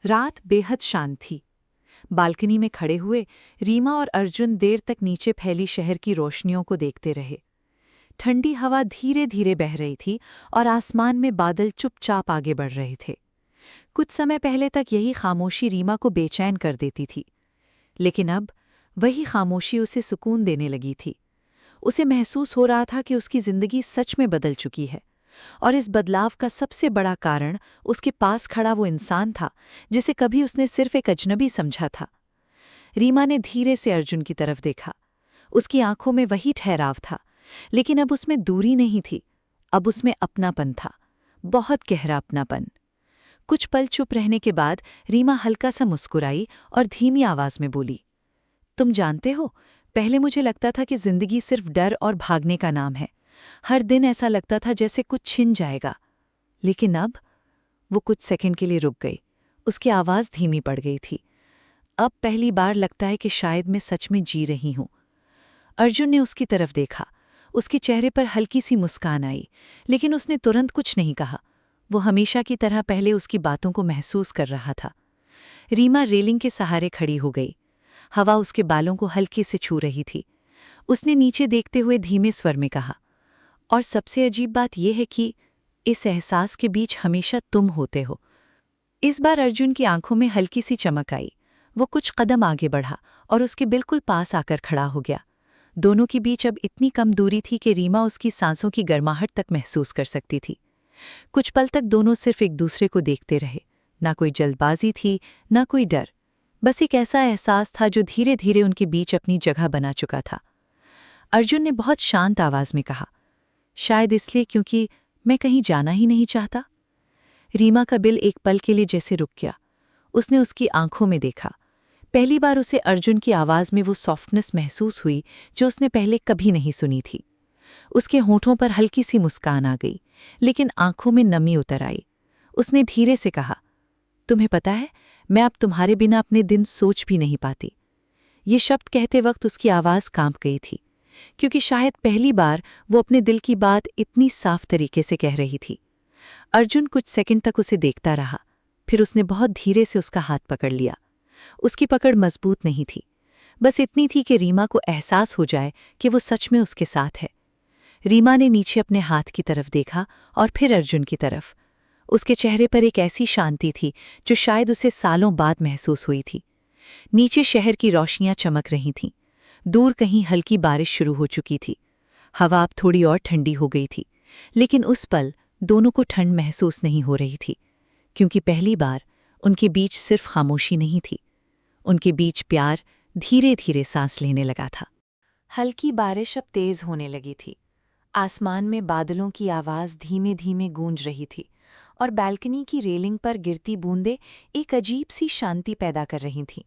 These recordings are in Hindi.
रात बेहद शांत थी। बालकनी में खड़े हुए रीमा और अर्जुन देर तक नीचे फैली शहर की रोशनियों को देखते रहे। ठंडी हवा धीरे धीरे बह रही थी और आसमान में बादल चुपचाप आगे बढ़ रहे थे। कुछ समय पहले तक यही खामोशी रीमा को बेचैन कर देती थी, लेकिन अब वही खामोशी उसे सुकून देने लगी थी। उसे महसूस हो रहा था कि उसकी जिंदगी सच में बदल चुकी है, और इस बदलाव का सबसे बड़ा कारण उसके पास खड़ा वो इंसान था जिसे कभी उसने सिर्फ एक अजनबी समझा था। रीमा ने धीरे से अर्जुन की तरफ देखा। उसकी आंखों में वही ठहराव था, लेकिन अब उसमें दूरी नहीं थी। अब उसमें अपनापन था, बहुत गहरा अपनापन। कुछ पल चुप रहने के बाद रीमा हल्का सा मुस्कुराई और धीमी आवाज में बोली, तुम जानते हो, पहले मुझे लगता था कि जिंदगी सिर्फ डर और भागने का नाम है। हर दिन ऐसा लगता था जैसे कुछ छिन जाएगा। लेकिन अब वो कुछ सेकंड के लिए रुक गई। उसकी आवाज़ धीमी पड़ गई थी। अब पहली बार लगता है कि शायद मैं सच में जी रही हूँ। अर्जुन ने उसकी तरफ देखा। उसके चेहरे पर हल्की सी मुस्कान आई, लेकिन उसने तुरंत कुछ नहीं कहा। वो हमेशा की तरह पहले उसकी बातों को महसूस कर रहा था। रीमा रेलिंग के सहारे खड़ी हो गई। हवा उसके बालों को हल्के से छू रही थी। उसने नीचे देखते हुए धीमे स्वर में कहा, और सबसे अजीब बात यह है कि इस एहसास के बीच हमेशा तुम होते हो। इस बार अर्जुन की आंखों में हल्की सी चमक आई। वो कुछ कदम आगे बढ़ा और उसके बिल्कुल पास आकर खड़ा हो गया। दोनों के बीच अब इतनी कम दूरी थी कि रीमा उसकी सांसों की गर्माहट तक महसूस कर सकती थी। कुछ पल तक दोनों सिर्फ एक दूसरे को देखते रहे। ना कोई जल्दबाजी थी, ना कोई डर। बस एक ऐसा एहसास था जो धीरे धीरे उनके बीच अपनी जगह बना चुका था। अर्जुन ने बहुत शांत आवाज में कहा, शायद इसलिए क्योंकि मैं कहीं जाना ही नहीं चाहता। रीमा का दिल एक पल के लिए जैसे रुक गया। उसने उसकी आंखों में देखा। पहली बार उसे अर्जुन की आवाज में वो सॉफ्टनेस महसूस हुई जो उसने पहले कभी नहीं सुनी थी। उसके होठों पर हल्की सी मुस्कान आ गई, लेकिन आंखों में नमी उतर आई। उसने धीरे से कहा, तुम्हें पता है, मैं अब तुम्हारे बिना अपने दिन सोच भी नहीं पाती। ये शब्द कहते वक्त उसकी आवाज कांप गई थी, क्योंकि शायद पहली बार वो अपने दिल की बात इतनी साफ तरीके से कह रही थी। अर्जुन कुछ सेकंड तक उसे देखता रहा, फिर उसने बहुत धीरे से उसका हाथ पकड़ लिया। उसकी पकड़ मजबूत नहीं थी, बस इतनी थी कि रीमा को एहसास हो जाए कि वो सच में उसके साथ है। रीमा ने नीचे अपने हाथ की तरफ देखा और फिर अर्जुन की तरफ। उसके चेहरे पर एक ऐसी शांति थी जो शायद उसे सालों बाद महसूस हुई थी। नीचे शहर की रोशनियां चमक रही थीं। दूर कहीं हल्की बारिश शुरू हो चुकी थी। हवा अब थोड़ी और ठंडी हो गई थी, लेकिन उस पल दोनों को ठंड महसूस नहीं हो रही थी, क्योंकि पहली बार उनके बीच सिर्फ खामोशी नहीं थी, उनके बीच प्यार धीरे धीरे सांस लेने लगा था। हल्की बारिश अब तेज होने लगी थी। आसमान में बादलों की आवाज़ धीमे धीमे गूंज रही थी, और बालकनी की रेलिंग पर गिरती बूंदें एक अजीब सी शांति पैदा कर रही थीं।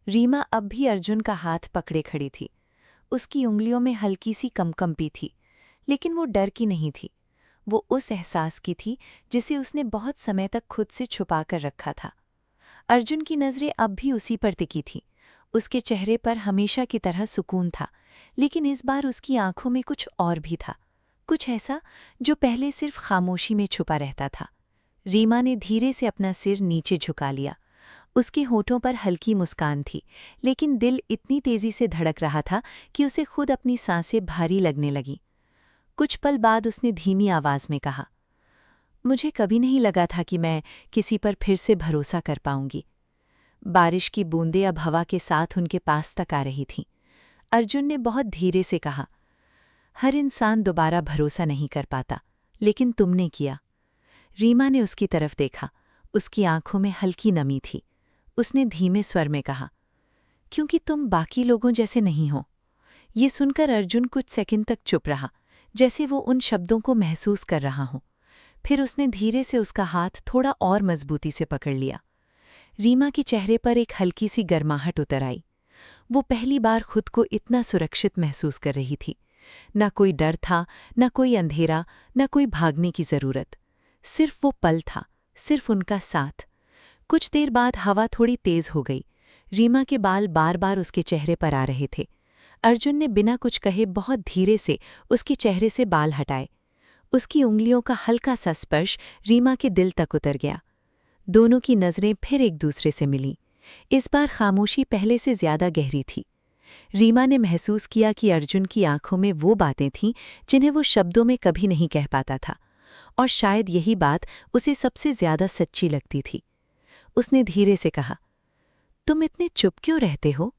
रीमा अब भी अर्जुन का हाथ पकड़े खड़ी थी। उसकी उंगलियों में हल्की सी कंपी थी, लेकिन वो डर की नहीं थी। वो उस एहसास की थी जिसे उसने बहुत समय तक खुद से छुपा कर रखा था। अर्जुन की नज़रें अब भी उसी पर टिकी थीं। उसके चेहरे पर हमेशा की तरह सुकून था, लेकिन इस बार उसकी आंखों में कुछ और भी था, कुछ ऐसा जो पहले सिर्फ खामोशी में छुपा रहता था। रीमा ने धीरे से अपना सिर नीचे झुका लिया। उसके होठों पर हल्की मुस्कान थी, लेकिन दिल इतनी तेजी से धड़क रहा था कि उसे खुद अपनी सांसें भारी लगने लगीं। कुछ पल बाद उसने धीमी आवाज में कहा, मुझे कभी नहीं लगा था कि मैं किसी पर फिर से भरोसा कर पाऊंगी। बारिश की बूंदें अब हवा के साथ उनके पास तक आ रही थीं। अर्जुन ने बहुत धीरे से कहा, हर इंसान दोबारा भरोसा नहीं कर पाता, लेकिन तुमने किया। रीमा ने उसकी तरफ देखा। उसकी आंखों में हल्की नमी थी। उसने धीमे स्वर में कहा, क्योंकि तुम बाकी लोगों जैसे नहीं हो। ये सुनकर अर्जुन कुछ सेकंड तक चुप रहा, जैसे वो उन शब्दों को महसूस कर रहा हो। फिर उसने धीरे से उसका हाथ थोड़ा और मजबूती से पकड़ लिया। रीमा के चेहरे पर एक हल्की सी गर्माहट उतर आई। वो पहली बार खुद को इतना सुरक्षित महसूस कर रही थी। न कोई डर था, न कोई अंधेरा, न कोई भागने की जरूरत। सिर्फ वो पल था, सिर्फ उनका साथ। कुछ देर बाद हवा थोड़ी तेज हो गई। रीमा के बाल बार बार उसके चेहरे पर आ रहे थे। अर्जुन ने बिना कुछ कहे बहुत धीरे से उसके चेहरे से बाल हटाए। उसकी उंगलियों का हल्का सा स्पर्श रीमा के दिल तक उतर गया। दोनों की नज़रें फिर एक दूसरे से मिलीं। इस बार खामोशी पहले से ज्यादा गहरी थी। रीमा ने महसूस किया कि अर्जुन की आंखों में वो बातें थीं जिन्हें वो शब्दों में कभी नहीं कह पाता था, और शायद यही बात उसे सबसे ज्यादा सच्ची लगती थी। उसने धीरे से कहा, तुम इतने चुप क्यों रहते हो?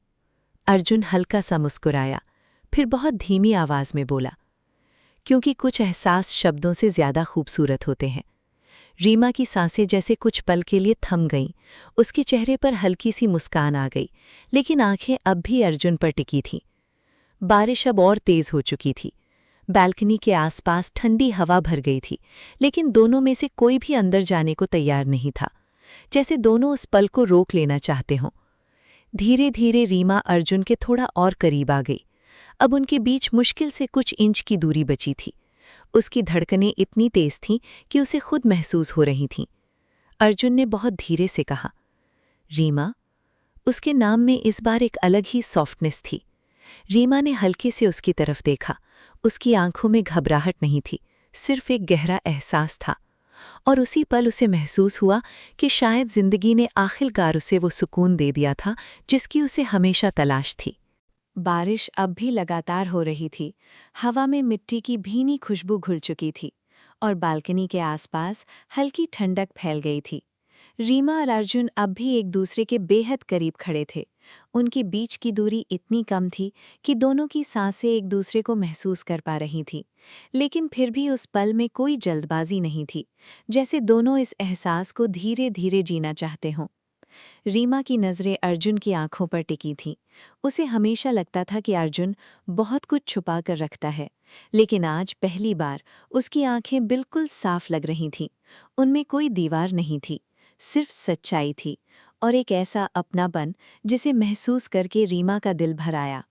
अर्जुन हल्का सा मुस्कुराया, फिर बहुत धीमी आवाज में बोला, क्योंकि कुछ एहसास शब्दों से ज्यादा खूबसूरत होते हैं। रीमा की सांसें जैसे कुछ पल के लिए थम गईं। उसके चेहरे पर हल्की सी मुस्कान आ गई, लेकिन आंखें अब भी अर्जुन पर टिकी थीं। बारिश अब और तेज हो चुकी थी। बालकनी के आसपास ठंडी हवा भर गई थी, लेकिन दोनों में से कोई भी अंदर जाने को तैयार नहीं था, जैसे दोनों उस पल को रोक लेना चाहते हों। धीरे धीरे रीमा अर्जुन के थोड़ा और करीब आ गई। अब उनके बीच मुश्किल से कुछ इंच की दूरी बची थी। उसकी धड़कनें इतनी तेज थीं कि उसे खुद महसूस हो रही थीं। अर्जुन ने बहुत धीरे से कहा, रीमा। उसके नाम में इस बार एक अलग ही सॉफ्टनेस थी। रीमा ने हल्के से उसकी तरफ देखा। उसकी आंखों में घबराहट नहीं थी, सिर्फ एक गहरा एहसास था। और उसी पल उसे महसूस हुआ कि शायद जिंदगी ने आखिरकार उसे वो सुकून दे दिया था जिसकी उसे हमेशा तलाश थी। बारिश अब भी लगातार हो रही थी। हवा में मिट्टी की भीनी खुशबू घुल चुकी थी और बालकनी के आसपास हल्की ठंडक फैल गई थी। रीमा और अर्जुन अब भी एक दूसरे के बेहद करीब खड़े थे। उनके बीच की दूरी इतनी कम थी कि दोनों की सांसें एक दूसरे को महसूस कर पा रही थीं, लेकिन फिर भी उस पल में कोई जल्दबाजी नहीं थी, जैसे दोनों इस एहसास को धीरे धीरे जीना चाहते हों। रीमा की नज़रें अर्जुन की आंखों पर टिकी थीं। उसे हमेशा लगता था कि अर्जुन बहुत कुछ छुपा कर रखता है, लेकिन आज पहली बार उसकी आंखें बिल्कुल साफ लग रही थीं। उनमें कोई दीवार नहीं थी, सिर्फ सच्चाई थी और एक ऐसा अपनापन जिसे महसूस करके रीमा का दिल भर आया।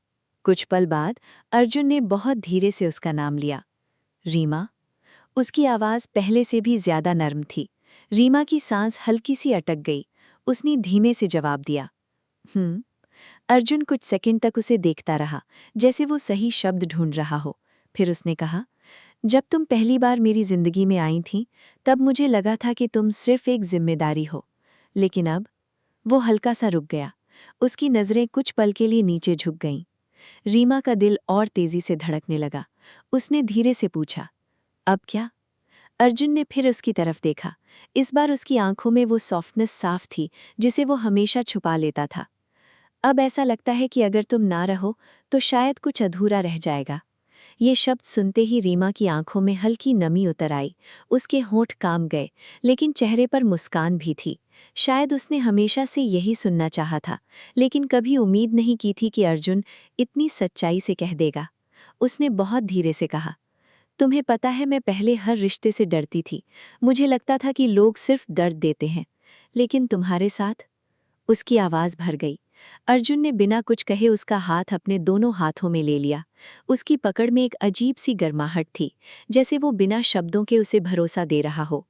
कुछ पल बाद अर्जुन ने बहुत धीरे से उसका नाम लिया, रीमा। उसकी आवाज़ पहले से भी ज्यादा नर्म थी। रीमा की सांस हल्की सी अटक गई। उसने धीमे से जवाब दिया, अर्जुन कुछ सेकंड तक उसे देखता रहा, जैसे वो सही शब्द ढूंढ रहा हो। फिर उसने कहा, जब तुम पहली बार मेरी जिंदगी में आई थी, तब मुझे लगा था कि तुम सिर्फ एक जिम्मेदारी हो, लेकिन अब। वो हल्का सा रुक गया। उसकी नज़रें कुछ पल के लिए नीचे झुक गईं। रीमा का दिल और तेजी से धड़कने लगा। उसने धीरे से पूछा, अब क्या? अर्जुन ने फिर उसकी तरफ देखा। इस बार उसकी आंखों में वो सॉफ्टनेस साफ थी जिसे वो हमेशा छुपा लेता था। अब ऐसा लगता है कि अगर तुम ना रहो तो शायद कुछ अधूरा रह जाएगा। ये शब्द सुनते ही रीमा की आंखों में हल्की नमी उतर आई। उसके होंठ काम गए, लेकिन चेहरे पर मुस्कान भी थी। शायद उसने हमेशा से यही सुनना चाहा था, लेकिन कभी उम्मीद नहीं की थी कि अर्जुन इतनी सच्चाई से कह देगा। उसने बहुत धीरे से कहा, तुम्हें पता है, मैं पहले हर रिश्ते से डरती थी। मुझे लगता था कि लोग सिर्फ दर्द देते हैं, लेकिन तुम्हारे साथ। उसकी आवाज़ भर गई। अर्जुन ने बिना कुछ कहे उसका हाथ अपने दोनों हाथों में ले लिया। उसकी पकड़ में एक अजीब सी गर्माहट थी, जैसे वो बिना शब्दों के उसे भरोसा दे रहा हो।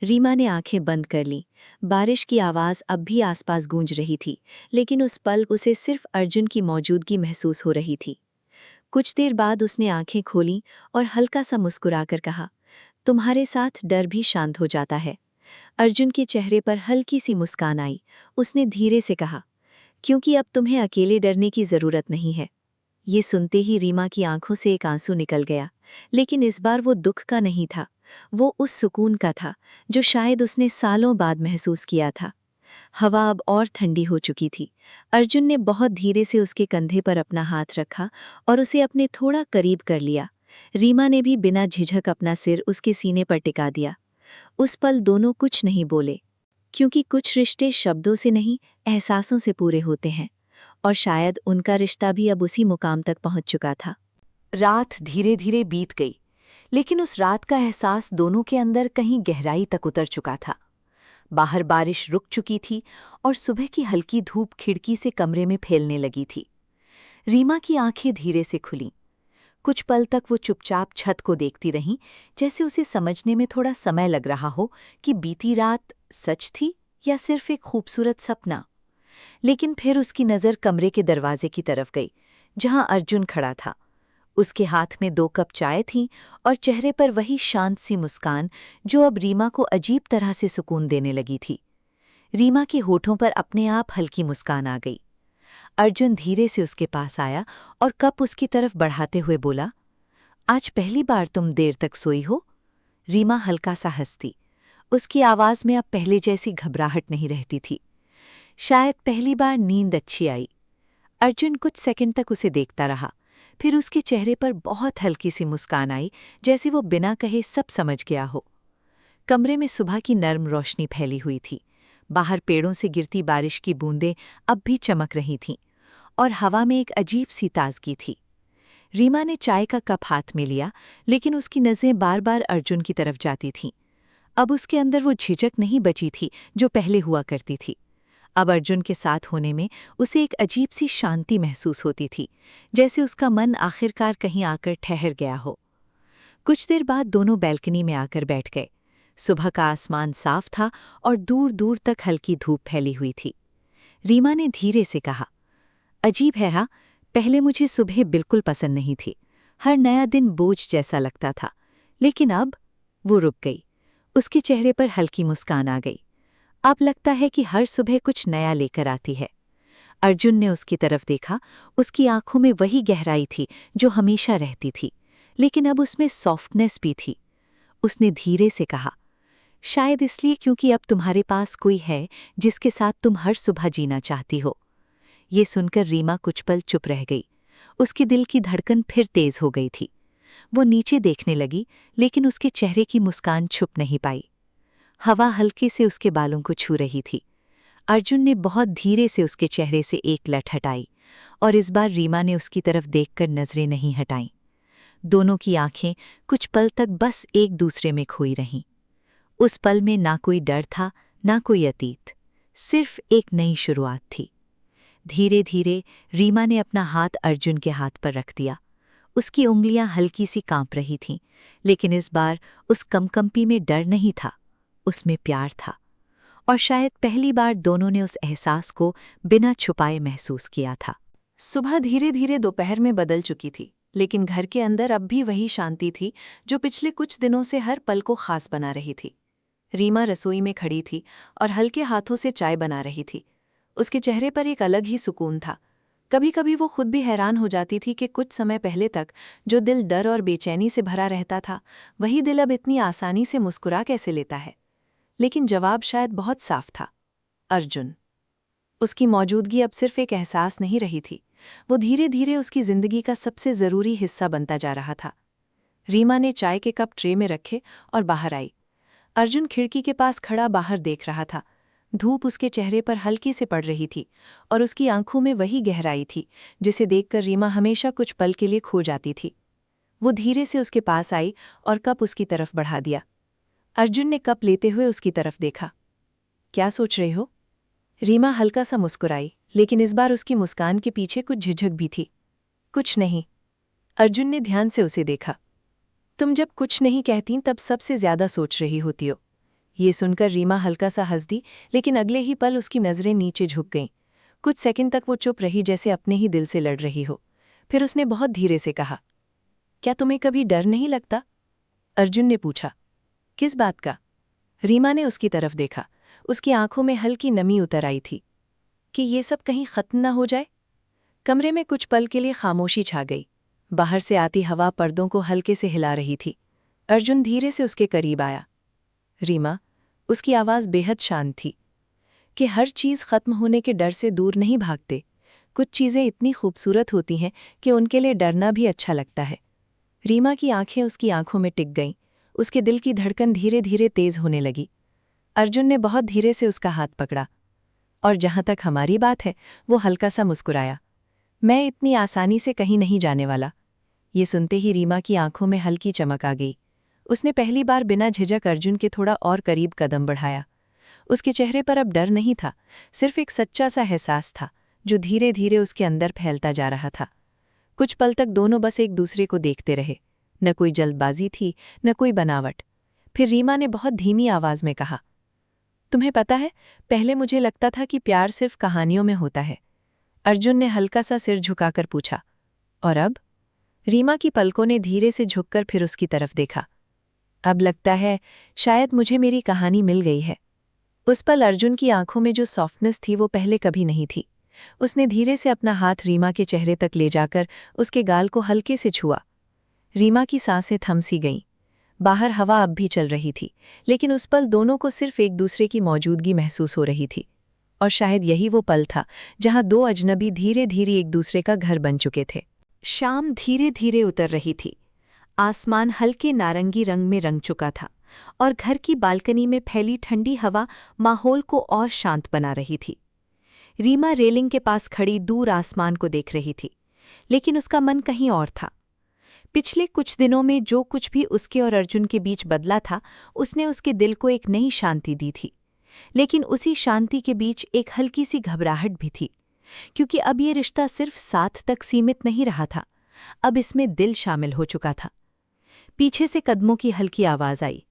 रीमा ने आंखें बंद कर लीं। बारिश की आवाज़ अब भी आसपास गूंज रही थी, लेकिन उस पल उसे सिर्फ अर्जुन की मौजूदगी महसूस हो रही थी। कुछ देर बाद उसने आंखें खोलीं और हल्का सा मुस्कुराकर कहा, तुम्हारे साथ डर भी शांत हो जाता है। अर्जुन के चेहरे पर हल्की सी मुस्कान आई। उसने धीरे से कहा, क्योंकि अब तुम्हें अकेले डरने की जरूरत नहीं है। ये सुनते ही रीमा की आंखों से एक आंसू निकल गया, लेकिन इस बार वो दुख का नहीं था। वो उस सुकून का था जो शायद उसने सालों बाद महसूस किया था। हवा अब और ठंडी हो चुकी थी। अर्जुन ने बहुत धीरे से उसके कंधे पर अपना हाथ रखा और उसे अपने थोड़ा करीब कर लिया। रीमा ने भी बिना झिझक अपना सिर उसके सीने पर टिका दिया। उस पल दोनों कुछ नहीं बोले, क्योंकि कुछ रिश्ते शब्दों से नहीं, एहसासों से पूरे होते हैं, और शायद उनका रिश्ता भी अब उसी मुकाम तक पहुंच चुका था। रात धीरे धीरे बीत गई, लेकिन उस रात का एहसास दोनों के अंदर कहीं गहराई तक उतर चुका था। बाहर बारिश रुक चुकी थी और सुबह की हल्की धूप खिड़की से कमरे में फैलने लगी थी। रीमा की आंखें धीरे से खुलीं। कुछ पल तक वो चुपचाप छत को देखती रहीं, जैसे उसे समझने में थोड़ा समय लग रहा हो कि बीती रात सच थी या सिर्फ एक खूबसूरत सपना। लेकिन फिर उसकी नज़र कमरे के दरवाजे की तरफ गई, जहां अर्जुन खड़ा था। उसके हाथ में 2 कप चाय थीं और चेहरे पर वही शांत सी मुस्कान जो अब रीमा को अजीब तरह से सुकून देने लगी थी। रीमा के होठों पर अपने आप हल्की मुस्कान आ गई। अर्जुन धीरे से उसके पास आया और कप उसकी तरफ बढ़ाते हुए बोला, आज पहली बार तुम देर तक सोई हो? रीमा हल्का सा हंसती। उसकी आवाज में अब पहले जैसी घबराहट नहीं रहती थी। शायद पहली बार नींद अच्छी आई। अर्जुन कुछ सेकंड तक उसे देखता रहा, फिर उसके चेहरे पर बहुत हल्की सी मुस्कान आई, जैसे वो बिना कहे सब समझ गया हो। कमरे में सुबह की नर्म रोशनी फैली हुई थी। बाहर पेड़ों से गिरती बारिश की बूंदें अब भी चमक रही थीं और हवा में एक अजीब सी ताजगी थी। रीमा ने चाय का कप हाथ में लिया, लेकिन उसकी नज़रें बार बार अर्जुन की तरफ जाती थीं। अब उसके अंदर वो झिझक नहीं बची थी जो पहले हुआ करती थी। अब अर्जुन के साथ होने में उसे एक अजीब सी शांति महसूस होती थी, जैसे उसका मन आखिरकार कहीं आकर ठहर गया हो। कुछ देर बाद दोनों बैल्कनी में आकर बैठ गए। सुबह का आसमान साफ था और दूर दूर तक हल्की धूप फैली हुई थी। रीमा ने धीरे से कहा, अजीब है हाँ, पहले मुझे सुबह बिल्कुल पसंद नहीं थी। हर नया दिन बोझ जैसा लगता था, लेकिन अब वो रुक गई। उसके चेहरे पर हल्की मुस्कान आ गई। अब लगता है कि हर सुबह कुछ नया लेकर आती है। अर्जुन ने उसकी तरफ देखा। उसकी आंखों में वही गहराई थी जो हमेशा रहती थी, लेकिन अब उसमें सॉफ्टनेस भी थी। उसने धीरे से कहा, शायद इसलिए क्योंकि अब तुम्हारे पास कोई है जिसके साथ तुम हर सुबह जीना चाहती हो। ये सुनकर रीमा कुछ पल चुप रह गई। उसके दिल की धड़कन फिर तेज हो गई थी। वो नीचे देखने लगी, लेकिन उसके चेहरे की मुस्कान छुप नहीं पाई। हवा हल्के से उसके बालों को छू रही थी। अर्जुन ने बहुत धीरे से उसके चेहरे से एक लठ हटाई और इस बार रीमा ने उसकी तरफ देखकर नजरें नहीं हटाईं। दोनों की आंखें कुछ पल तक बस एक दूसरे में खोई रहीं। उस पल में ना कोई डर था, ना कोई अतीत, सिर्फ एक नई शुरुआत थी। धीरे धीरे रीमा ने अपना हाथ अर्जुन के हाथ पर रख दिया। उसकी उंगलियां हल्की सी कांप रही थीं, लेकिन इस बार उस कंपी में डर नहीं था, उसमें प्यार था। और शायद पहली बार दोनों ने उस एहसास को बिना छुपाए महसूस किया था। सुबह धीरे धीरे दोपहर में बदल चुकी थी, लेकिन घर के अंदर अब भी वही शांति थी जो पिछले कुछ दिनों से हर पल को खास बना रही थी। रीमा रसोई में खड़ी थी और हल्के हाथों से चाय बना रही थी। उसके चेहरे पर एक अलग ही सुकून था। कभी कभी वो खुद भी हैरान हो जाती थी कि कुछ समय पहले तक जो दिल डर और बेचैनी से भरा रहता था, वही दिल अब इतनी आसानी से मुस्कुरा कैसे लेता है। लेकिन जवाब शायद बहुत साफ था, अर्जुन। उसकी मौजूदगी अब सिर्फ एक एहसास नहीं रही थी, वो धीरे धीरे उसकी जिंदगी का सबसे ज़रूरी हिस्सा बनता जा रहा था। रीमा ने चाय के कप ट्रे में रखे और बाहर आई। अर्जुन खिड़की के पास खड़ा बाहर देख रहा था। धूप उसके चेहरे पर हल्की से पड़ रही थी और उसकी आंखों में वही गहराई थी जिसे देखकर रीमा हमेशा कुछ पल के लिए खो जाती थी। वो धीरे से उसके पास आई और कप उसकी तरफ बढ़ा दिया। अर्जुन ने कप लेते हुए उसकी तरफ देखा। क्या सोच रहे हो? रीमा हल्का सा मुस्कुराई, लेकिन इस बार उसकी मुस्कान के पीछे कुछ झिझक भी थी। कुछ नहीं। अर्जुन ने ध्यान से उसे देखा। तुम जब कुछ नहीं कहती तब सबसे ज्यादा सोच रही होती हो। ये सुनकर रीमा हल्का सा हंस दी, लेकिन अगले ही पल उसकी नजरें नीचे झुक गईं। कुछ सेकंड तक वो चुप रही, जैसे अपने ही दिल से लड़ रही हो। फिर उसने बहुत धीरे से कहा, क्या तुम्हें कभी डर नहीं लगता? अर्जुन ने पूछा। किस बात का? रीमा ने उसकी तरफ देखा। उसकी आंखों में हल्की नमी उतर आई थी। कि ये सब कहीं खत्म ना हो जाए। कमरे में कुछ पल के लिए खामोशी छा गई। बाहर से आती हवा पर्दों को हल्के से हिला रही थी। अर्जुन धीरे से उसके करीब आया। रीमा, उसकी आवाज़ बेहद शांत थी, कि हर चीज़ खत्म होने के डर से दूर नहीं भागते। कुछ चीज़ें इतनी खूबसूरत होती हैं कि उनके लिए डरना भी अच्छा लगता है। रीमा की आंखें उसकी आंखों में टिक गईं। उसके दिल की धड़कन धीरे धीरे तेज होने लगी। अर्जुन ने बहुत धीरे से उसका हाथ पकड़ा। और जहाँ तक हमारी बात है, वो हल्का सा मुस्कुराया। मैं इतनी आसानी से कहीं नहीं जाने वाला। ये सुनते ही रीमा की आंखों में हल्की चमक आ गई। उसने पहली बार बिना झिझक अर्जुन के थोड़ा और करीब कदम बढ़ाया। उसके चेहरे पर अब डर नहीं था, सिर्फ एक सच्चा सा एहसास था जो धीरे धीरे उसके अंदर फैलता जा रहा था। कुछ पल तक दोनों बस एक दूसरे को देखते रहे। न कोई जल्दबाजी थी, न कोई बनावट। फिर रीमा ने बहुत धीमी आवाज में कहा, तुम्हें पता है, पहले मुझे लगता था कि प्यार सिर्फ कहानियों में होता है। अर्जुन ने हल्का सा सिर झुकाकर पूछा, और अब? रीमा की पलकों ने धीरे से झुककर फिर उसकी तरफ देखा। अब लगता है शायद मुझे मेरी कहानी मिल गई है। उस पल अर्जुन की आंखों में जो सॉफ्टनेस थी वो पहले कभी नहीं थी। उसने धीरे से अपना हाथ रीमा के चेहरे तक ले जाकर उसके गाल को हल्के से छुआ। रीमा की सांसें थम सी गईं। बाहर हवा अब भी चल रही थी, लेकिन उस पल दोनों को सिर्फ एक दूसरे की मौजूदगी महसूस हो रही थी। और शायद यही वो पल था जहां दो अजनबी धीरे धीरे एक दूसरे का घर बन चुके थे। शाम धीरे धीरे उतर रही थी। आसमान हल्के नारंगी रंग में रंग चुका था और घर की बालकनी में फैली ठंडी हवा माहौल को और शांत बना रही थी। रीमा रेलिंग के पास खड़ी दूर आसमान को देख रही थी, लेकिन उसका मन कहीं और था। पिछले कुछ दिनों में जो कुछ भी उसके और अर्जुन के बीच बदला था, उसने उसके दिल को एक नई शांति दी थी। लेकिन उसी शांति के बीच एक हल्की सी घबराहट भी थी, क्योंकि अब ये रिश्ता सिर्फ साथ तक सीमित नहीं रहा था, अब इसमें दिल शामिल हो चुका था। पीछे से कदमों की हल्की आवाज आई।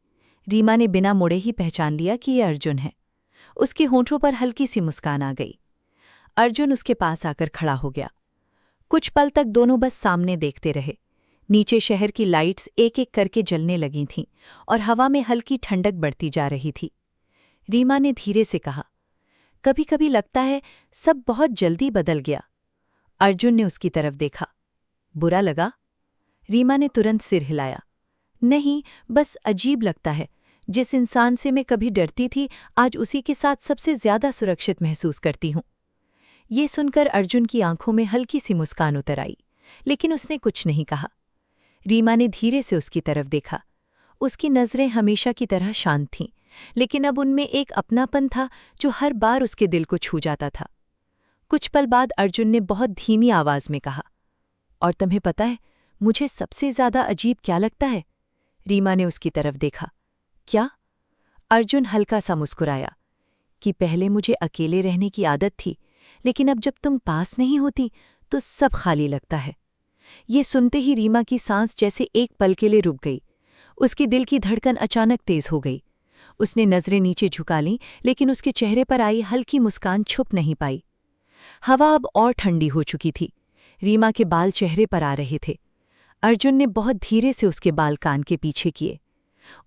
रीमा ने बिना मुड़े ही पहचान लिया कि ये अर्जुन है। उसके होंठों पर हल्की सी मुस्कान आ गई। अर्जुन उसके पास आकर खड़ा हो गया। कुछ पल तक दोनों बस सामने देखते रहे। नीचे शहर की लाइट्स एक एक करके जलने लगी थीं और हवा में हल्की ठंडक बढ़ती जा रही थी। रीमा ने धीरे से कहा, कभी कभी लगता है सब बहुत जल्दी बदल गया। अर्जुन ने उसकी तरफ देखा। बुरा लगा? रीमा ने तुरंत सिर हिलाया। नहीं, बस अजीब लगता है। जिस इंसान से मैं कभी डरती थी, आज उसी के साथ सबसे ज्यादा सुरक्षित महसूस करती हूं। ये सुनकर अर्जुन की आंखों में हल्की सी मुस्कान उतर आई, लेकिन उसने कुछ नहीं कहा। रीमा ने धीरे से उसकी तरफ देखा। उसकी नज़रें हमेशा की तरह शांत थीं, लेकिन अब उनमें एक अपनापन था जो हर बार उसके दिल को छू जाता था। कुछ पल बाद अर्जुन ने बहुत धीमी आवाज में कहा, और तुम्हें पता है मुझे सबसे ज्यादा अजीब क्या लगता है? रीमा ने उसकी तरफ देखा। क्या? अर्जुन हल्का सा मुस्कुराया। कि पहले मुझे अकेले रहने की आदत थी, लेकिन अब जब तुम पास नहीं होती तो सब खाली लगता है। ये सुनते ही रीमा की सांस जैसे एक पल के लिए रुक गई। उसकी दिल की धड़कन अचानक तेज हो गई। उसने नजरें नीचे झुका लीं, लेकिन उसके चेहरे पर आई हल्की मुस्कान छुप नहीं पाई। हवा अब और ठंडी हो चुकी थी। रीमा के बाल चेहरे पर आ रहे थे। अर्जुन ने बहुत धीरे से उसके बाल कान के पीछे किए।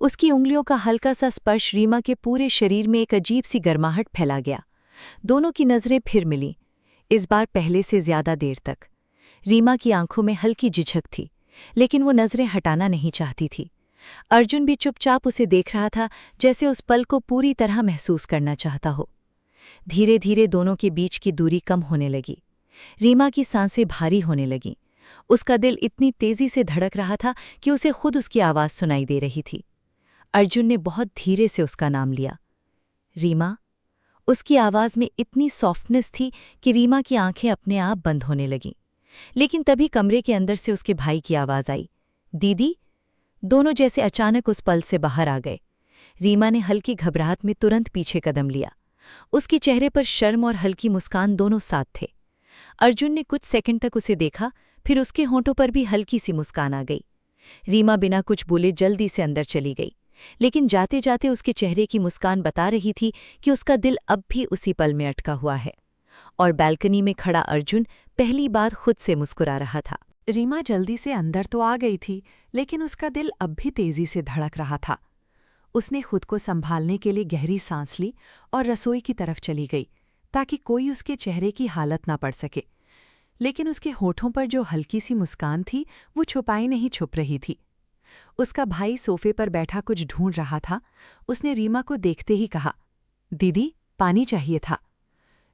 उसकी उंगलियों का हल्का सा स्पर्श रीमा के पूरे शरीर में एक अजीब सी गर्माहट फैला गया। दोनों की नजरें फिर मिलीं, इस बार पहले से ज्यादा देर तक। रीमा की आंखों में हल्की झिझक थी, लेकिन वो नजरें हटाना नहीं चाहती थी। अर्जुन भी चुपचाप उसे देख रहा था, जैसे उस पल को पूरी तरह महसूस करना चाहता हो। धीरे धीरे दोनों के बीच की दूरी कम होने लगी। रीमा की सांसें भारी होने लगीं। उसका दिल इतनी तेजी से धड़क रहा था कि उसे खुद उसकी आवाज़ सुनाई दे रही थी। अर्जुन ने बहुत धीरे से उसका नाम लिया। रीमा। उसकी आवाज़ में इतनी सॉफ्टनेस थी कि रीमा की आंखें अपने आप बंद होने लगीं। लेकिन तभी कमरे के अंदर से उसके भाई की आवाज़ आई, दीदी। दोनों जैसे अचानक उस पल से बाहर आ गए। रीमा ने हल्की घबराहट में तुरंत पीछे कदम लिया। उसके चेहरे पर शर्म और हल्की मुस्कान दोनों साथ थे। अर्जुन ने कुछ सेकंड तक उसे देखा, फिर उसके होंठों पर भी हल्की सी मुस्कान आ गई। रीमा बिना कुछ बोले जल्दी से अंदर चली गई, लेकिन जाते जाते उसके चेहरे की मुस्कान बता रही थी कि उसका दिल अब भी उसी पल में अटका हुआ है। और बालकनी में खड़ा अर्जुन पहली बार खुद से मुस्कुरा रहा था। रीमा जल्दी से अंदर तो आ गई थी, लेकिन उसका दिल अब भी तेजी से धड़क रहा था। उसने खुद को संभालने के लिए गहरी सांस ली और रसोई की तरफ चली गई, ताकि कोई उसके चेहरे की हालत ना पड़ सके। लेकिन उसके होठों पर जो हल्की सी मुस्कान थी, वो छुपाई नहीं छुप रही थी। उसका भाई सोफे पर बैठा कुछ ढूंढ रहा था। उसने रीमा को देखते ही कहा, दीदी, पानी चाहिए था।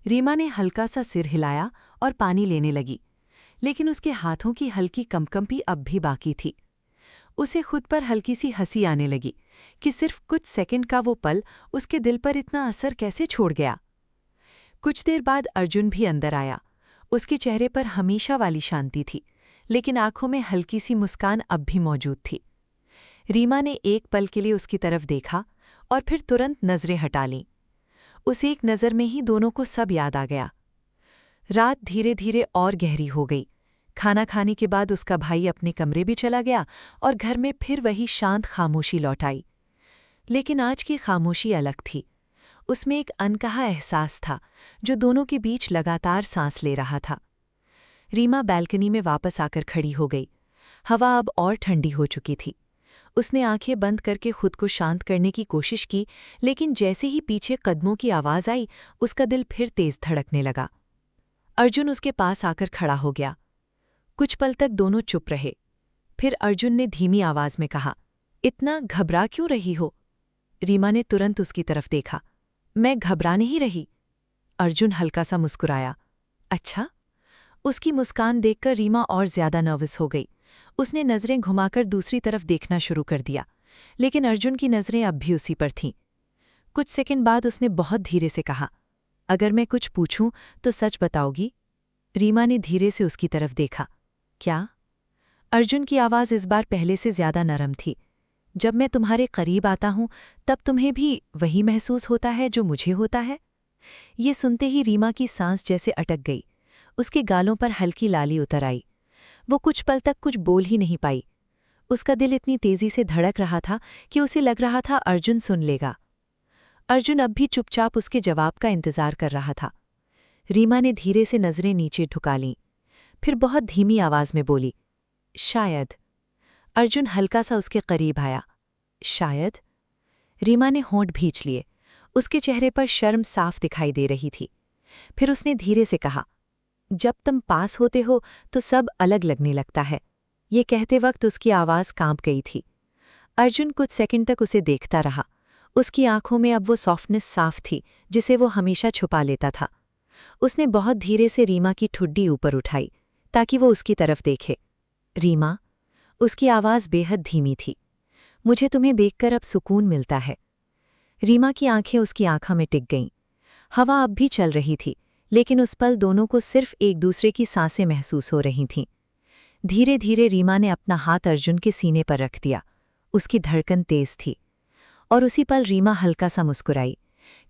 रीमा ने हल्का सा सिर हिलाया और पानी लेने लगी, लेकिन उसके हाथों की हल्की कंपकंपी अब भी बाकी थी। उसे खुद पर हल्की सी हंसी आने लगी कि सिर्फ कुछ सेकंड का वो पल उसके दिल पर इतना असर कैसे छोड़ गया। कुछ देर बाद अर्जुन भी अंदर आया। उसके चेहरे पर हमेशा वाली शांति थी, लेकिन आंखों में हल्की सी मुस्कान अब भी मौजूद थी। रीमा ने एक पल के लिए उसकी तरफ देखा और फिर तुरंत नजरें हटा लीं। उस एक नज़र में ही दोनों को सब याद आ गया। रात धीरे धीरे और गहरी हो गई। खाना खाने के बाद उसका भाई अपने कमरे भी चला गया और घर में फिर वही शांत खामोशी लौट आई। लेकिन आज की खामोशी अलग थी। उसमें एक अनकहा एहसास था जो दोनों के बीच लगातार सांस ले रहा था। रीमा बालकनी में वापस आकर खड़ी हो गई। हवा अब और ठंडी हो चुकी थी। उसने आंखें बंद करके खुद को शांत करने की कोशिश की, लेकिन जैसे ही पीछे कदमों की आवाज आई, उसका दिल फिर तेज धड़कने लगा। अर्जुन उसके पास आकर खड़ा हो गया। कुछ पल तक दोनों चुप रहे। फिर अर्जुन ने धीमी आवाज में कहा, इतना घबरा क्यों रही हो? रीमा ने तुरंत उसकी तरफ देखा। मैं घबरा नहीं रही। अर्जुन हल्का सा मुस्कुराया। अच्छा? उसकी मुस्कान देखकर रीमा और ज्यादा नर्वस हो गई। उसने नजरें घुमाकर दूसरी तरफ देखना शुरू कर दिया, लेकिन अर्जुन की नजरें अब भी उसी पर थीं। कुछ सेकंड बाद उसने बहुत धीरे से कहा, अगर मैं कुछ पूछूं तो सच बताओगी? रीमा ने धीरे से उसकी तरफ देखा। क्या? अर्जुन की आवाज इस बार पहले से ज्यादा नरम थी। जब मैं तुम्हारे करीब आता हूं तब तुम्हें भी वही महसूस होता है जो मुझे होता है? ये सुनते ही रीमा की सांस जैसे अटक गई। उसके गालों पर हल्की लाली उतर आई। वो कुछ पल तक कुछ बोल ही नहीं पाई। उसका दिल इतनी तेजी से धड़क रहा था कि उसे लग रहा था अर्जुन सुन लेगा। अर्जुन अब भी चुपचाप उसके जवाब का इंतजार कर रहा था। रीमा ने धीरे से नजरें नीचे झुका लीं। फिर बहुत धीमी आवाज में बोली, शायद। अर्जुन हल्का सा उसके करीब आया। शायद? रीमा ने होंठ भींच लिए। उसके चेहरे पर शर्म साफ दिखाई दे रही थी। फिर उसने धीरे से कहा, जब तुम पास होते हो तो सब अलग लगने लगता है। ये कहते वक्त उसकी आवाज कांप गई थी। अर्जुन कुछ सेकंड तक उसे देखता रहा। उसकी आंखों में अब वो सॉफ्टनेस साफ थी जिसे वो हमेशा छुपा लेता था। उसने बहुत धीरे से रीमा की ठुड्डी ऊपर उठाई ताकि वो उसकी तरफ देखे। रीमा, उसकी आवाज बेहद धीमी थी, मुझे तुम्हें देखकर अब सुकून मिलता है। रीमा की आंखें उसकी आंखों में टिक गईं। हवा अब भी चल रही थी, लेकिन उस पल दोनों को सिर्फ एक दूसरे की सांसें महसूस हो रही थीं। धीरे धीरे रीमा ने अपना हाथ अर्जुन के सीने पर रख दिया। उसकी धड़कन तेज थी। और उसी पल रीमा हल्का सा मुस्कुराई,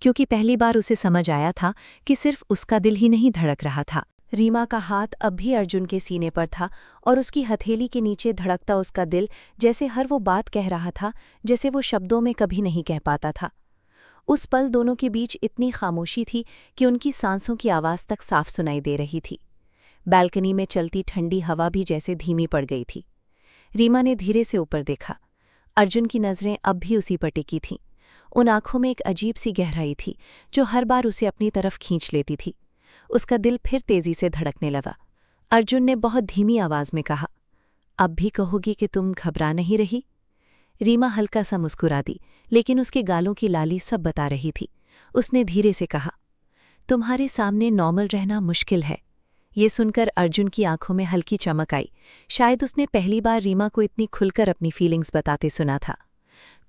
क्योंकि पहली बार उसे समझ आया था कि सिर्फ उसका दिल ही नहीं धड़क रहा था। रीमा का हाथ अब भी अर्जुन के सीने पर था और उसकी हथेली के नीचे धड़कता उसका दिल जैसे हर वो बात कह रहा था जैसे वो शब्दों में कभी नहीं कह पाता था। उस पल दोनों के बीच इतनी खामोशी थी कि उनकी सांसों की आवाज़ तक साफ सुनाई दे रही थी। बालकनी में चलती ठंडी हवा भी जैसे धीमी पड़ गई थी। रीमा ने धीरे से ऊपर देखा। अर्जुन की नज़रें अब भी उसी पर टिकी थीं। उन आंखों में एक अजीब सी गहराई थी जो हर बार उसे अपनी तरफ खींच लेती थी। उसका दिल फिर तेजी से धड़कने लगा। अर्जुन ने बहुत धीमी आवाज में कहा, अब भी कहोगी कि तुम घबरा नहीं रही? रीमा हल्का सा मुस्कुरा दी, लेकिन उसके गालों की लाली सब बता रही थी। उसने धीरे से कहा, तुम्हारे सामने नॉर्मल रहना मुश्किल है। ये सुनकर अर्जुन की आंखों में हल्की चमक आई। शायद उसने पहली बार रीमा को इतनी खुलकर अपनी फीलिंग्स बताते सुना था।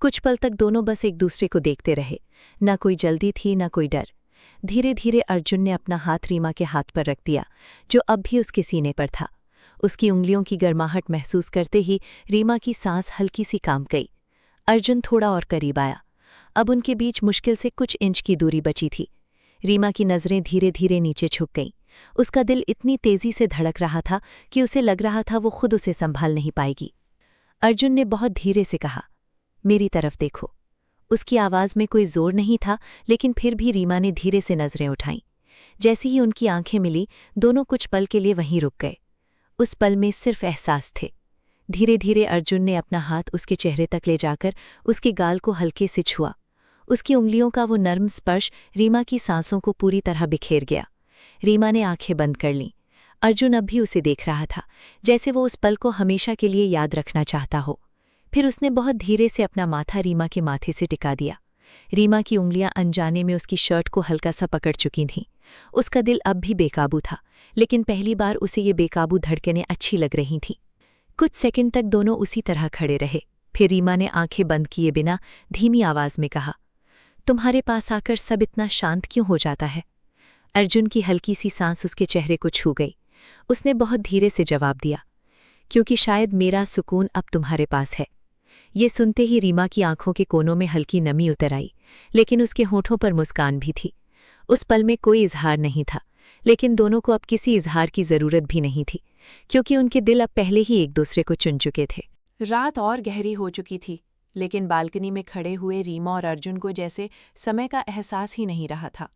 कुछ पल तक दोनों बस एक दूसरे को देखते रहे। न कोई जल्दी थी न कोई डर। धीरे धीरे अर्जुन ने अपना हाथ रीमा के हाथ पर रख दिया, जो अब भी उसके सीने पर था। उसकी उंगलियों की गर्माहट महसूस करते ही रीमा की सांस हल्की सी कांप गई। अर्जुन थोड़ा और करीब आया। अब उनके बीच मुश्किल से कुछ इंच की दूरी बची थी। रीमा की नज़रें धीरे धीरे नीचे झुक गईं। उसका दिल इतनी तेजी से धड़क रहा था कि उसे लग रहा था वो खुद उसे संभाल नहीं पाएगी। अर्जुन ने बहुत धीरे से कहा, मेरी तरफ देखो। उसकी आवाज़ में कोई जोर नहीं था, लेकिन फिर भी रीमा ने धीरे से नज़रें उठाईं। जैसी ही उनकी आंखें मिली, दोनों कुछ पल के लिए वहीं रुक गए। उस पल में सिर्फ एहसास थे। धीरे धीरे अर्जुन ने अपना हाथ उसके चेहरे तक ले जाकर उसके गाल को हल्के से छुआ। उसकी उंगलियों का वो नर्म स्पर्श रीमा की सांसों को पूरी तरह बिखेर गया। रीमा ने आंखें बंद कर लीं। अर्जुन अब भी उसे देख रहा था, जैसे वो उस पल को हमेशा के लिए याद रखना चाहता हो। फिर उसने बहुत धीरे से अपना माथा रीमा के माथे से टिका दिया। रीमा की उंगलियां अनजाने में उसकी शर्ट को हल्का सा पकड़ चुकी थीं। उसका दिल अब भी बेकाबू था, लेकिन पहली बार उसे ये बेकाबू धड़कनें अच्छी लग रही थीं। कुछ सेकंड तक दोनों उसी तरह खड़े रहे। फिर रीमा ने आंखें बंद किए बिना धीमी आवाज में कहा, तुम्हारे पास आकर सब इतना शांत क्यों हो जाता है? अर्जुन की हल्की सी सांस उसके चेहरे को छू गई। उसने बहुत धीरे से जवाब दिया, क्योंकि शायद मेरा सुकून अब तुम्हारे पास है। ये सुनते ही रीमा की आंखों के कोनों में हल्की नमी उतर आई, लेकिन उसके होठों पर मुस्कान भी थी। उस पल में कोई इजहार नहीं था, लेकिन दोनों को अब किसी इजहार की जरूरत भी नहीं थी, क्योंकि उनके दिल अब पहले ही एक दूसरे को चुन चुके थे। रात और गहरी हो चुकी थी, लेकिन बालकनी में खड़े हुए रीमा और अर्जुन को जैसे समय का एहसास ही नहीं रहा था।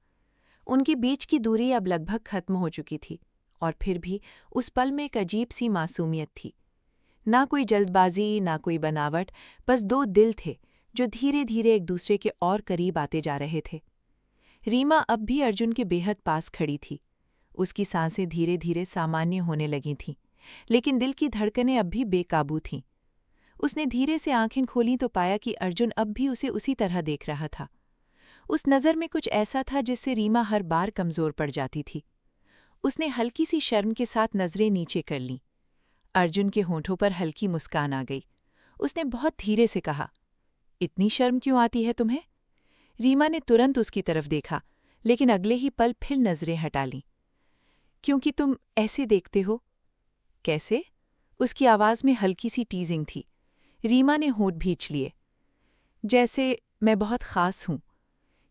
उनके बीच की दूरी अब लगभग खत्म हो चुकी थी, और फिर भी उस पल में एक अजीब सी मासूमियत थी। ना कोई जल्दबाजी, ना कोई बनावट, बस दो दिल थे जो धीरे धीरे एक दूसरे के और करीब आते जा रहे थे। रीमा अब भी अर्जुन के बेहद पास खड़ी थी। उसकी सांसें धीरे धीरे सामान्य होने लगी थीं, लेकिन दिल की धड़कनें अब भी बेकाबू थीं। उसने धीरे से आंखें खोलीं तो पाया कि अर्जुन अब भी उसे उसी तरह देख रहा था। उस नज़र में कुछ ऐसा था जिससे रीमा हर बार कमज़ोर पड़ जाती थी। उसने हल्की सी शर्म के साथ नज़रें नीचे कर लीं। अर्जुन के होंठों पर हल्की मुस्कान आ गई। उसने बहुत धीरे से कहा, इतनी शर्म क्यों आती है तुम्हें? रीमा ने तुरंत उसकी तरफ देखा, लेकिन अगले ही पल फिर नज़रें हटा लीं। क्योंकि तुम ऐसे देखते हो। कैसे? उसकी आवाज़ में हल्की सी टीजिंग थी। रीमा ने होंठ भींच लिए। जैसे मैं बहुत ख़ास हूँ।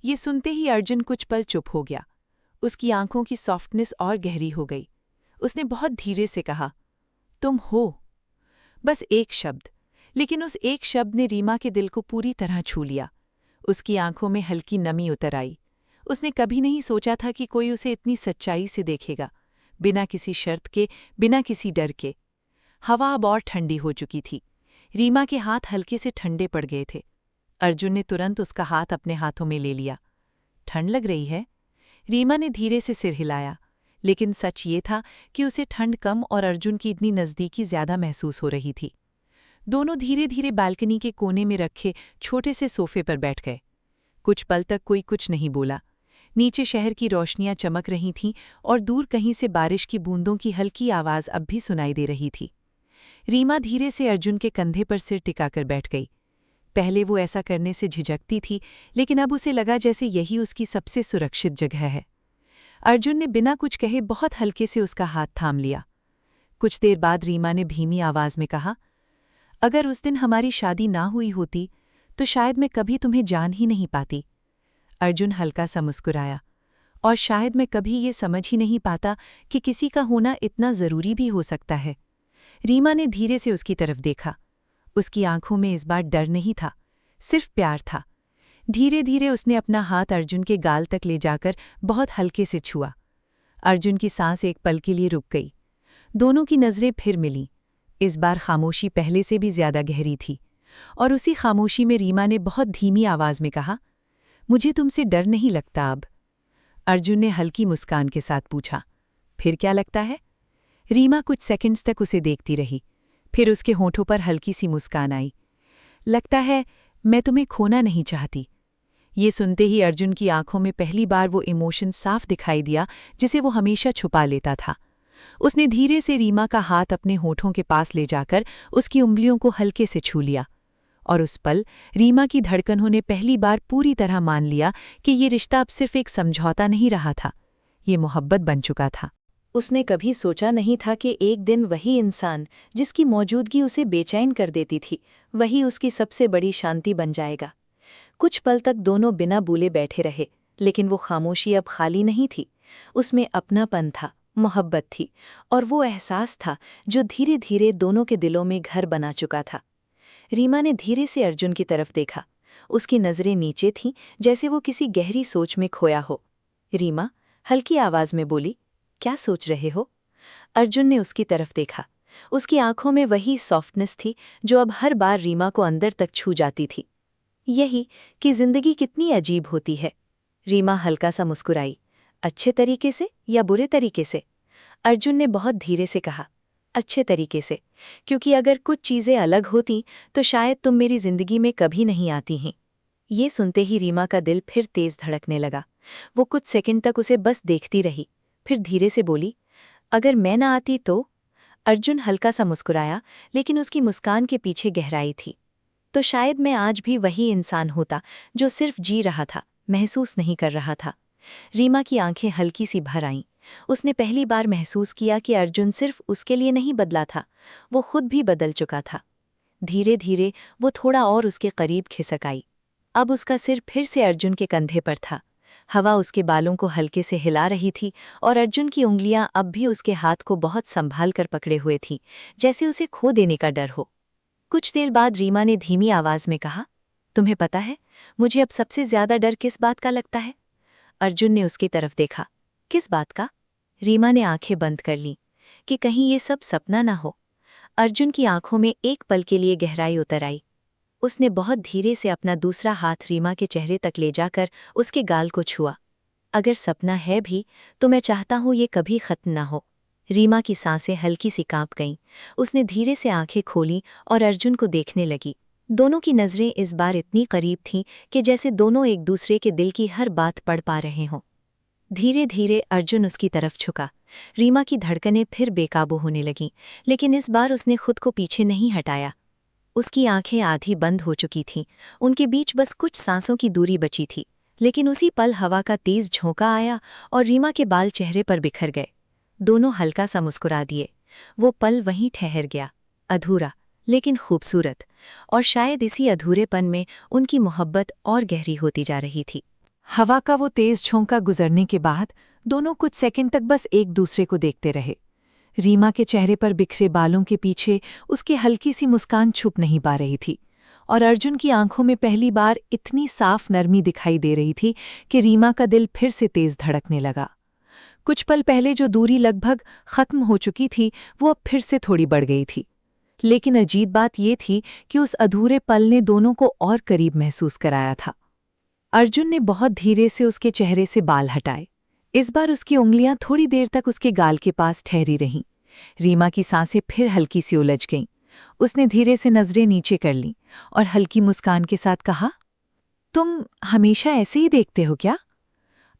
ये सुनते ही अर्जुन कुछ पल चुप हो गया। उसकी आंखों की सॉफ्टनेस और गहरी हो गई। उसने बहुत धीरे से कहा, तुम हो। बस एक शब्द, लेकिन उस एक शब्द ने रीमा के दिल को पूरी तरह छू लिया। उसकी आंखों में हल्की नमी उतर आई। उसने कभी नहीं सोचा था कि कोई उसे इतनी सच्चाई से देखेगा, बिना किसी शर्त के, बिना किसी डर के। हवा अब और ठंडी हो चुकी थी। रीमा के हाथ हल्के से ठंडे पड़ गए थे। अर्जुन ने तुरंत उसका हाथ अपने हाथों में ले लिया। ठंड लग रही है? रीमा ने धीरे से सिर हिलाया, लेकिन सच ये था कि उसे ठंड कम और अर्जुन की इतनी नज़दीकी ज़्यादा महसूस हो रही थी। दोनों धीरे धीरे बालकनी के कोने में रखे छोटे से सोफे पर बैठ गए। कुछ पल तक कोई कुछ नहीं बोला। नीचे शहर की रोशनियां चमक रही थीं और दूर कहीं से बारिश की बूंदों की हल्की आवाज़ अब भी सुनाई दे रही थी। रीमा धीरे से अर्जुन के कंधे पर सिर टिकाकर बैठ गई। पहले वो ऐसा करने से झिझकती थी, लेकिन अब उसे लगा जैसे यही उसकी सबसे सुरक्षित जगह है। अर्जुन ने बिना कुछ कहे बहुत हल्के से उसका हाथ थाम लिया। कुछ देर बाद रीमा ने धीमी आवाज़ में कहा, अगर उस दिन हमारी शादी ना हुई होती तो शायद मैं कभी तुम्हें जान ही नहीं पाती। अर्जुन हल्का सा मुस्कुराया, और शायद मैं कभी ये समझ ही नहीं पाता कि किसी का होना इतना ज़रूरी भी हो सकता है। रीमा ने धीरे से उसकी तरफ देखा। उसकी आंखों में इस बार डर नहीं था, सिर्फ प्यार था। धीरे धीरे उसने अपना हाथ अर्जुन के गाल तक ले जाकर बहुत हल्के से छुआ। अर्जुन की सांस एक पल के लिए रुक गई। दोनों की नज़रें फिर मिलीं। इस बार खामोशी पहले से भी ज्यादा गहरी थी, और उसी खामोशी में रीमा ने बहुत धीमी आवाज़ में कहा, मुझे तुमसे डर नहीं लगता अब। अर्जुन ने हल्की मुस्कान के साथ पूछा, फिर क्या लगता है? रीमा कुछ सेकंड्स तक उसे देखती रही। फिर उसके होंठों पर हल्की सी मुस्कान आई। लगता है मैं तुम्हें खोना नहीं चाहती। ये सुनते ही अर्जुन की आंखों में पहली बार वो इमोशन साफ दिखाई दिया जिसे वो हमेशा छुपा लेता था। उसने धीरे से रीमा का हाथ अपने होठों के पास ले जाकर उसकी उंगलियों को हल्के से छू लिया, और उस पल रीमा की धड़कनों ने पहली बार पूरी तरह मान लिया कि ये रिश्ता अब सिर्फ एक समझौता नहीं रहा था, ये मोहब्बत बन चुका था। उसने कभी सोचा नहीं था कि एक दिन वही इंसान जिसकी मौजूदगी उसे बेचैन कर देती थी, वही उसकी सबसे बड़ी शांति बन जाएगा। कुछ पल तक दोनों बिना बोले बैठे रहे, लेकिन वो खामोशी अब खाली नहीं थी। उसमें अपनापन था, मोहब्बत थी, और वो एहसास था जो धीरे धीरे दोनों के दिलों में घर बना चुका था। रीमा ने धीरे से अर्जुन की तरफ देखा। उसकी नज़रें नीचे थीं, जैसे वो किसी गहरी सोच में खोया हो। रीमा हल्की आवाज़ में बोली, क्या सोच रहे हो? अर्जुन ने उसकी तरफ देखा। उसकी आंखों में वही सॉफ्टनेस थी जो अब हर बार रीमा को अंदर तक छू जाती थी। यही कि जिंदगी कितनी अजीब होती है। रीमा हल्का सा मुस्कुराई। अच्छे तरीके से या बुरे तरीके से? अर्जुन ने बहुत धीरे से कहा, अच्छे तरीके से, क्योंकि अगर कुछ चीज़ें अलग होती तो शायद तुम मेरी जिंदगी में कभी नहीं आती हैं। ये सुनते ही रीमा का दिल फिर तेज धड़कने लगा। वो कुछ सेकंड तक उसे बस देखती रही, फिर धीरे से बोली, अगर मैं ना आती तो? अर्जुन हल्का सा मुस्कुराया, लेकिन उसकी मुस्कान के पीछे गहराई थी। तो शायद मैं आज भी वही इंसान होता जो सिर्फ जी रहा था, महसूस नहीं कर रहा था। रीमा की आंखें हल्की सी भर आईं। उसने पहली बार महसूस किया कि अर्जुन सिर्फ उसके लिए नहीं बदला था, वो खुद भी बदल चुका था। धीरे धीरे वो थोड़ा और उसके करीब खिसक आई। अब उसका सिर फिर से अर्जुन के कंधे पर था। हवा उसके बालों को हल्के से हिला रही थी, और अर्जुन की उंगलियां अब भी उसके हाथ को बहुत संभाल कर पकड़े हुए थीं, जैसे उसे खो देने का डर हो। कुछ देर बाद रीमा ने धीमी आवाज में कहा, तुम्हें पता है मुझे अब सबसे ज्यादा डर किस बात का लगता है? अर्जुन ने उसकी तरफ देखा। किस बात का? रीमा ने आंखें बंद कर लीं, कि कहीं ये सब सपना ना हो। अर्जुन की आंखों में एक पल के लिए गहराई उतर आई। उसने बहुत धीरे से अपना दूसरा हाथ रीमा के चेहरे तक ले जाकर उसके गाल को छुआ। अगर सपना है भी तो मैं चाहता हूं ये कभी खत्म ना हो। रीमा की सांसें हल्की सी कांप गईं। उसने धीरे से आंखें खोली और अर्जुन को देखने लगी। दोनों की नज़रें इस बार इतनी करीब थीं कि जैसे दोनों एक दूसरे के दिल की हर बात पढ़ पा रहे हों। धीरे धीरे अर्जुन उसकी तरफ झुका। रीमा की धड़कनें फिर बेकाबू होने लगीं, लेकिन इस बार उसने खुद को पीछे नहीं हटाया। उसकी आंखें आधी बंद हो चुकी थीं। उनके बीच बस कुछ सांसों की दूरी बची थी, लेकिन उसी पल हवा का तेज झोंका आया और रीमा के बाल चेहरे पर बिखर गए। दोनों हल्का सा मुस्कुरा दिए। वो पल वहीं ठहर गया, अधूरा लेकिन खूबसूरत, और शायद इसी अधूरेपन में उनकी मोहब्बत और गहरी होती जा रही थी। हवा का वो तेज झोंका गुजरने के बाद दोनों कुछ सेकंड तक बस एक दूसरे को देखते रहे। रीमा के चेहरे पर बिखरे बालों के पीछे उसकी हल्की सी मुस्कान छुप नहीं पा रही थी, और अर्जुन की आंखों में पहली बार इतनी साफ नरमी दिखाई दे रही थी कि रीमा का दिल फिर से तेज धड़कने लगा। कुछ पल पहले जो दूरी लगभग खत्म हो चुकी थी वो अब फिर से थोड़ी बढ़ गई थी। लेकिन अजीब बात ये थी कि उस अधूरे पल ने दोनों को और करीब महसूस कराया था। अर्जुन ने बहुत धीरे से उसके चेहरे से बाल हटाए। इस बार उसकी उंगलियां थोड़ी देर तक उसके गाल के पास ठहरी रहीं। रीमा की सांसें फिर हल्की सी उलझ गईं। उसने धीरे से नजरें नीचे कर लीं और हल्की मुस्कान के साथ कहा, तुम हमेशा ऐसे ही देखते हो क्या?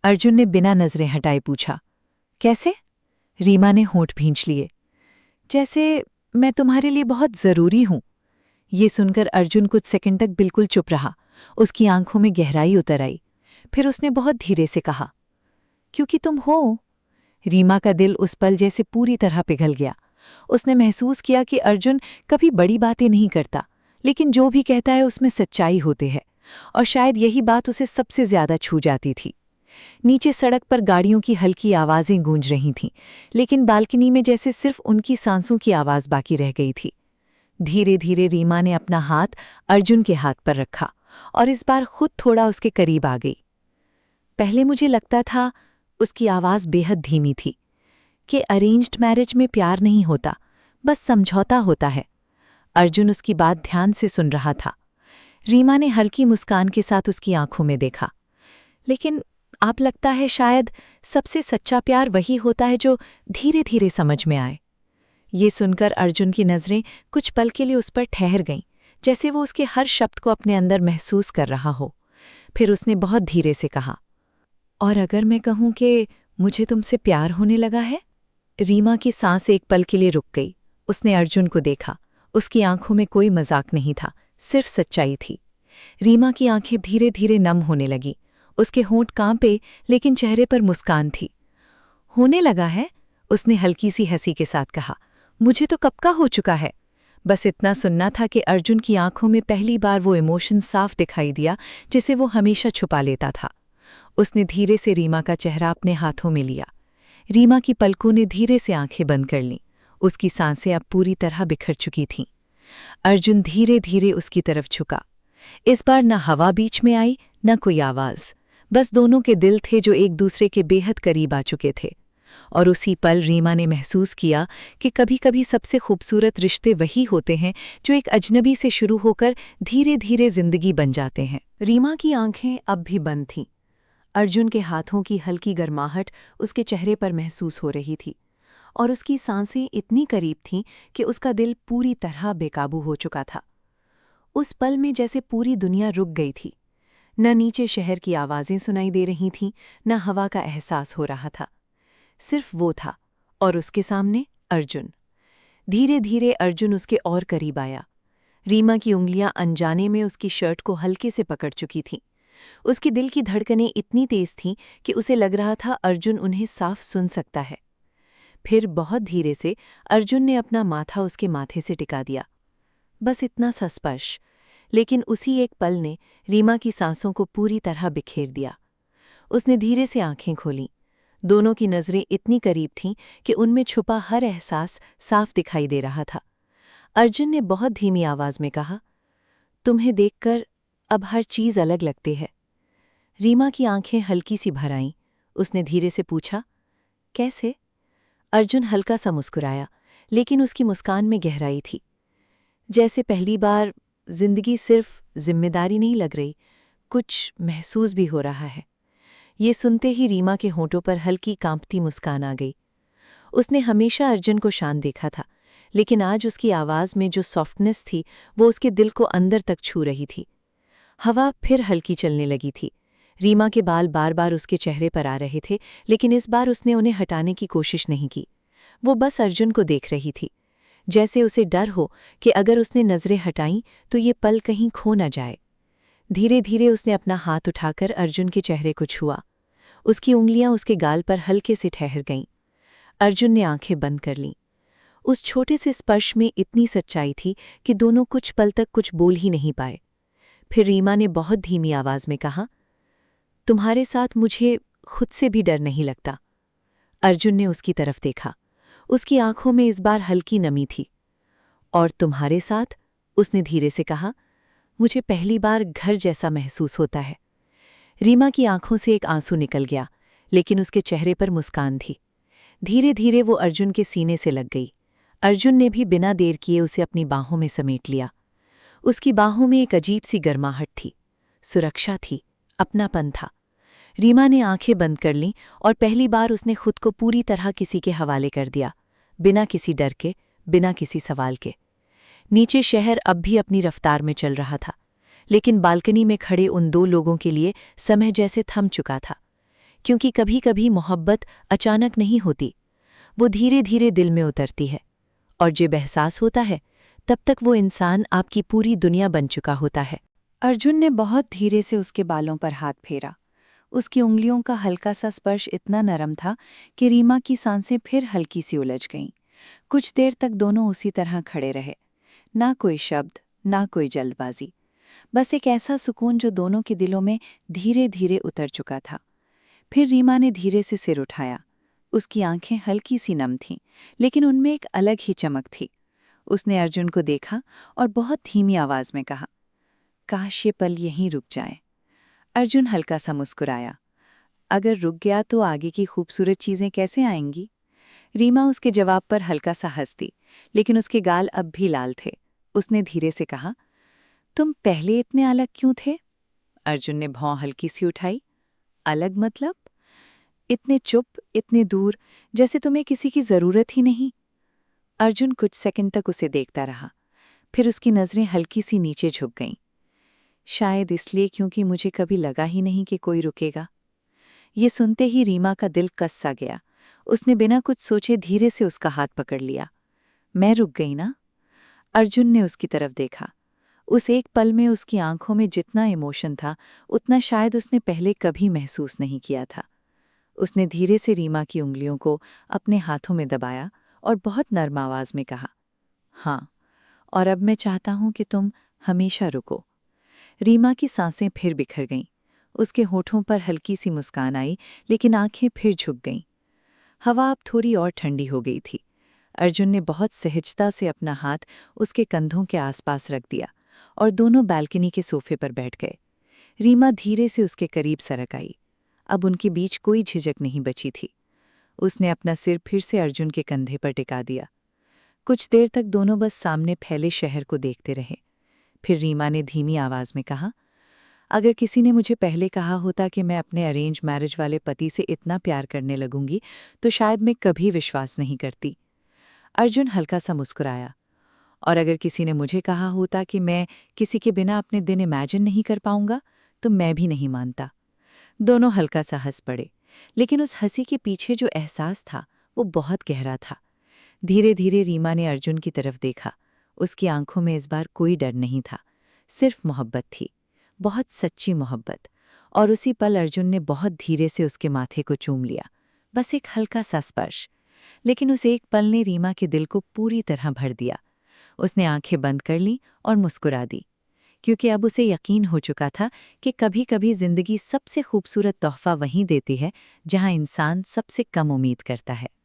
अर्जुन ने बिना नजरें हटाए पूछा। कैसे? रीमा ने होंठ भींच लिए। जैसे मैं तुम्हारे लिए बहुत जरूरी हूं। ये सुनकर अर्जुन कुछ सेकंड तक बिल्कुल चुप रहा। उसकी आंखों में गहराई उतर आई। फिर उसने बहुत धीरे से कहा, क्योंकि तुम हो। रीमा का दिल उस पल जैसे पूरी तरह पिघल गया। उसने महसूस किया कि अर्जुन कभी बड़ी बातें नहीं करता, लेकिन जो भी कहता है उसमें सच्चाई होती है, और शायद यही बात उसे सबसे ज्यादा छू जाती थी। नीचे सड़क पर गाड़ियों की हल्की आवाजें गूंज रही थीं, लेकिन बालकनी में जैसे सिर्फ उनकी सांसों की आवाज बाकी रह गई थी। धीरे धीरे रीमा ने अपना हाथ अर्जुन के हाथ पर रखा और इस बार खुद थोड़ा उसके करीब आ गई। पहले मुझे लगता था, उसकी आवाज बेहद धीमी थी, कि अरेंज्ड मैरिज में प्यार नहीं होता, बस समझौता होता है। अर्जुन उसकी बात ध्यान से सुन रहा था। रीमा ने हल्की मुस्कान के साथ उसकी आंखों में देखा। लेकिन आप लगता है शायद सबसे सच्चा प्यार वही होता है जो धीरे धीरे समझ में आए। ये सुनकर अर्जुन की नज़रें कुछ पल के लिए उस पर ठहर गईं, जैसे वो उसके हर शब्द को अपने अंदर महसूस कर रहा हो। फिर उसने बहुत धीरे से कहा, और अगर मैं कहूं कि मुझे तुमसे प्यार होने लगा है? रीमा की सांस एक पल के लिए रुक गई। उसने अर्जुन को देखा। उसकी आंखों में कोई मजाक नहीं था, सिर्फ सच्चाई थी। रीमा की आंखें धीरे धीरे नम होने लगी। उसके होंठ कांपे, लेकिन चेहरे पर मुस्कान थी। होने लगा है? उसने हल्की सी हंसी के साथ कहा। मुझे तो कब का हो चुका है। बस इतना सुनना था कि अर्जुन की आंखों में पहली बार वो इमोशन साफ दिखाई दिया जिसे वो हमेशा छुपा लेता था। उसने धीरे से रीमा का चेहरा अपने हाथों में लिया। रीमा की पलकों ने धीरे से आंखें बंद कर लीं। उसकी सांसें अब पूरी तरह बिखर चुकी थीं। अर्जुन धीरे धीरे उसकी तरफ झुका। इस बार न हवा बीच में आई, न कोई आवाज, बस दोनों के दिल थे जो एक दूसरे के बेहद करीब आ चुके थे। और उसी पल रीमा ने महसूस किया कि कभी-कभी सबसे खूबसूरत रिश्ते वही होते हैं जो एक अजनबी से शुरू होकर धीरे धीरे जिंदगी बन जाते हैं। रीमा की आंखें अब भी बंद थीं। अर्जुन के हाथों की हल्की गर्माहट उसके चेहरे पर महसूस हो रही थी, और उसकी सांसें इतनी करीब थीं कि उसका दिल पूरी तरह बेकाबू हो चुका था। उस पल में जैसे पूरी दुनिया रुक गई थी। न नीचे शहर की आवाज़ें सुनाई दे रही थीं, न हवा का एहसास हो रहा था। सिर्फ वो था, और उसके सामने अर्जुन। धीरे धीरे अर्जुन उसके और करीब आया। रीमा की उंगलियां अनजाने में उसकी शर्ट को हल्के से पकड़ चुकी थीं। उसकी दिल की धड़कनें इतनी तेज थीं कि उसे लग रहा था अर्जुन उन्हें साफ सुन सकता है। फिर बहुत धीरे से अर्जुन ने अपना माथा उसके माथे से टिका दिया। बस इतना सा स्पर्श, लेकिन उसी एक पल ने रीमा की सांसों को पूरी तरह बिखेर दिया। उसने धीरे से आंखें खोलीं। दोनों की नज़रें इतनी करीब थीं कि उनमें छुपा हर एहसास साफ दिखाई दे रहा था। अर्जुन ने बहुत धीमी आवाज़ में कहा, तुम्हें देखकर अब हर चीज़ अलग लगती है। रीमा की आंखें हल्की सी भर आईं। उसने धीरे से पूछा, कैसे? अर्जुन हल्का सा मुस्कुराया, लेकिन उसकी मुस्कान में गहराई थी। जैसे पहली बार जिंदगी सिर्फ जिम्मेदारी नहीं लग रही, कुछ महसूस भी हो रहा है। ये सुनते ही रीमा के होंठों पर हल्की कांपती मुस्कान आ गई। उसने हमेशा अर्जुन को शांत देखा था, लेकिन आज उसकी आवाज़ में जो सॉफ्टनेस थी वो उसके दिल को अंदर तक छू रही थी। हवा फिर हल्की चलने लगी थी। रीमा के बाल बार बार उसके चेहरे पर आ रहे थे, लेकिन इस बार उसने उन्हें हटाने की कोशिश नहीं की। वो बस अर्जुन को देख रही थी, जैसे उसे डर हो कि अगर उसने नज़रें हटाईं तो ये पल कहीं खो न जाए। धीरे धीरे उसने अपना हाथ उठाकर अर्जुन के चेहरे को छुआ। उसकी उंगलियां उसके गाल पर हल्के से ठहर गईं। अर्जुन ने आंखें बंद कर लीं। उस छोटे से स्पर्श में इतनी सच्चाई थी कि दोनों कुछ पल तक कुछ बोल ही नहीं पाए। फिर रीमा ने बहुत धीमी आवाज में कहा, तुम्हारे साथ मुझे खुद से भी डर नहीं लगता। अर्जुन ने उसकी तरफ देखा। उसकी आंखों में इस बार हल्की नमी थी। और तुम्हारे साथ, उसने धीरे से कहा, मुझे पहली बार घर जैसा महसूस होता है। रीमा की आंखों से एक आंसू निकल गया, लेकिन उसके चेहरे पर मुस्कान थी। धीरे धीरे वो अर्जुन के सीने से लग गई। अर्जुन ने भी बिना देर किए उसे अपनी बाहों में समेट लिया। उसकी बाहों में एक अजीब सी गर्माहट थी, सुरक्षा थी, अपनापन था। रीमा ने आंखें बंद कर लीं और पहली बार उसने खुद को पूरी तरह किसी के हवाले कर दिया, बिना किसी डर के, बिना किसी सवाल के। नीचे शहर अब भी अपनी रफ्तार में चल रहा था, लेकिन बालकनी में खड़े उन दो लोगों के लिए समय जैसे थम चुका था। क्योंकि कभी कभी मोहब्बत अचानक नहीं होती, वो धीरे धीरे दिल में उतरती है, और जब एहसास होता है तब तक वो इंसान आपकी पूरी दुनिया बन चुका होता है। अर्जुन ने बहुत धीरे से उसके बालों पर हाथ फेरा। उसकी उंगलियों का हल्का सा स्पर्श इतना नरम था कि रीमा की सांसें फिर हल्की सी उलझ गईं। कुछ देर तक दोनों उसी तरह खड़े रहे, ना कोई शब्द, ना कोई जल्दबाजी, बस एक ऐसा सुकून जो दोनों के दिलों में धीरे धीरे उतर चुका था। फिर रीमा ने धीरे से सिर उठाया। उसकी आंखें हल्की सी नम थीं, लेकिन उनमें एक अलग ही चमक थी। उसने अर्जुन को देखा और बहुत धीमी आवाज में कहा, काश ये पल यहीं रुक जाए। अर्जुन हल्का सा मुस्कुराया। अगर रुक गया तो आगे की खूबसूरत चीजें कैसे आएंगी? रीमा उसके जवाब पर हल्का सा हंसती, लेकिन उसके गाल अब भी लाल थे। उसने धीरे से कहा, तुम पहले इतने अलग क्यों थे? अर्जुन ने भौं हल्की सी उठाई। अलग मतलब? इतने चुप, इतने दूर, जैसे तुम्हें किसी की जरूरत ही नहीं। अर्जुन कुछ सेकंड तक उसे देखता रहा, फिर उसकी नजरें हल्की सी नीचे झुक गईं। शायद इसलिए क्योंकि मुझे कभी लगा ही नहीं कि कोई रुकेगा। ये सुनते ही रीमा का दिल कस सा गया। उसने बिना कुछ सोचे धीरे से उसका हाथ पकड़ लिया। मैं रुक गई ना? अर्जुन ने उसकी तरफ देखा। उस एक पल में उसकी आंखों में जितना इमोशन था, उतना शायद उसने पहले कभी महसूस नहीं किया था। उसने धीरे से रीमा की उंगलियों को अपने हाथों में दबाया और बहुत नर्म आवाज में कहा, हाँ, और अब मैं चाहता हूं कि तुम हमेशा रुको। रीमा की सांसें फिर बिखर गईं। उसके होठों पर हल्की सी मुस्कान आई, लेकिन आंखें फिर झुक गईं। हवा अब थोड़ी और ठंडी हो गई थी। अर्जुन ने बहुत सहजता से अपना हाथ उसके कंधों के आसपास रख दिया और दोनों बालकनी के सोफे पर बैठ गए। रीमा धीरे से उसके करीब सरक आई। अब उनके बीच कोई झिझक नहीं बची थी। उसने अपना सिर फिर से अर्जुन के कंधे पर टिका दिया। कुछ देर तक दोनों बस सामने फैले शहर को देखते रहे। फिर रीमा ने धीमी आवाज में कहा, अगर किसी ने मुझे पहले कहा होता कि मैं अपने अरेंज मैरिज वाले पति से इतना प्यार करने लगूंगी तो शायद मैं कभी विश्वास नहीं करती। अर्जुन हल्का सा मुस्कुराया। और अगर किसी ने मुझे कहा होता कि मैं किसी के बिना अपने दिन इमेजिन नहीं कर पाऊंगा तो मैं भी नहीं मानता। दोनों हल्का सा हंस पड़े, लेकिन उस हंसी के पीछे जो एहसास था वो बहुत गहरा था। धीरे धीरे रीमा ने अर्जुन की तरफ देखा। उसकी आंखों में इस बार कोई डर नहीं था, सिर्फ मोहब्बत थी, बहुत सच्ची मोहब्बत। और उसी पल अर्जुन ने बहुत धीरे से उसके माथे को चूम लिया, बस एक हल्का सा स्पर्श। लेकिन उस एक पल ने रीमा के दिल को पूरी तरह भर दिया। उसने आंखें बंद कर लीं और मुस्कुरा दी, क्योंकि अब उसे यकीन हो चुका था कि कभी कभी जिंदगी सबसे खूबसूरत तोहफा वहीं देती है जहां इंसान सबसे कम उम्मीद करता है।